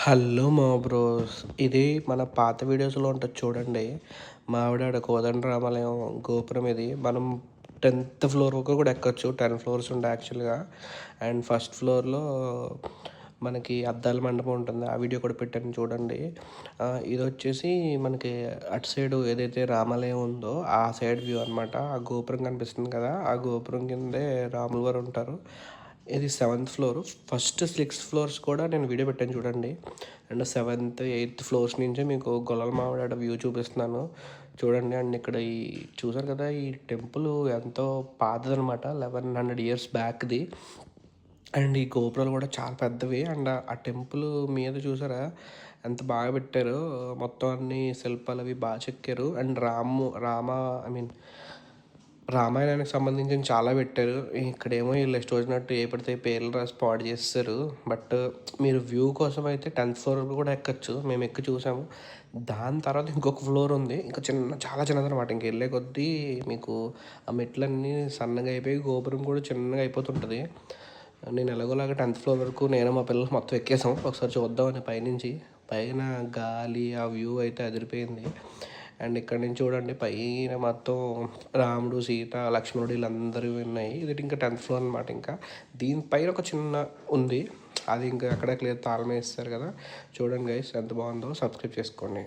Hello మా bros. ఇది మన పాత వీడియోస్‌లో ఉంటది చూడండి. మా ఆవిడ కోదండరామాలయం గోపురం ఇది. మనం 10థ్ ఫ్లోర్ వరకు కూడా ఎక్కొచ్చు. 10 ఫ్లోర్స్ ఉంటాయి యాక్చువల్‌గా. అండ్ ఫస్ట్ ఫ్లోర్‌లో మనకి అద్దాల మండపం ఉంటుంది. ఆ వీడియో కూడా పెట్టాను చూడండి. ఇదొచ్చేసి మనకి అటు సైడు ఏదైతే రామాలయం ఉందో ఆ సైడ్ వ్యూ అనమాట. ఆ గోపురం కనిపిస్తుంది కదా! ఆ గోపురం కిందే రాముల వారు ఉంటారు. ఇది 7th ఫ్లోర్. ఫస్ట్ 6 ఫ్లోర్స్ కూడా నేను వీడియో పెట్టాను చూడండి. అండ్ 7th, 8th ఫ్లోర్స్ నుంచి మీకు గొల్లల మామిడాడ వ్యూ చూపిస్తున్నాను చూడండి. అండ్ ఇక్కడ ఈ చూసారు కదా, ఈ టెంపుల్ ఎంతో పాతదనమాట. 1100 ఇయర్స్ బ్యాక్ది. అండ్ ఈ గోపురాలు కూడా చాలా పెద్దవి. అండ్ ఆ టెంపుల్ మీద చూసారా ఎంత బాగా పెట్టారో. మొత్తం అన్ని శిల్పాలు అవి బాగా చెక్కారు. అండ్ ఐ మీన్ రామాయణానికి సంబంధించిన చాలా పెట్టారు. ఇక్కడేమో వీళ్ళు ఇష్టం వచ్చినట్టు ఏ పడితే పేర్లు రాసి పాడు చేస్తారు. బట్ మీరు వ్యూ కోసం అయితే 10th ఫ్లోర్ కూడా ఎక్కచ్చు. మేము ఎక్కి చూసాము. దాని తర్వాత ఇంకొక ఫ్లోర్ ఉంది. ఇంకా చాలా చిన్నదనమాట. ఇంక వెళ్ళే కొద్దీ మీకు ఆ మెట్లన్నీ సన్నగా అయిపోయి గోపురం కూడా చిన్నగా అయిపోతుంటుంది. నేను ఎలాగోలాగా 10th ఫ్లోర్ వరకు నేను మా పిల్లలు మొత్తం ఎక్కేసాం. ఒకసారి చూద్దామని పైనుంచి. పైన గాలి ఆ వ్యూ అయితే అదిరిపోయింది. అండ్ ఇక్కడ నుంచి చూడండి పైన మొత్తం రాముడు, సీత, లక్ష్మణుడు వీళ్ళందరూ ఉన్నాయి. ఇది ఇంకా 10th ఫ్లోర్ అనమాట. ఇంకా దీనిపైన ఒక చిన్న ఉంది. అది ఇంకా అక్కడ క్లియర్ తాళం వేస్తారు కదా. చూడండి గైస్ ఎంత బాగుందో. సబ్స్క్రైబ్ చేసుకోండి.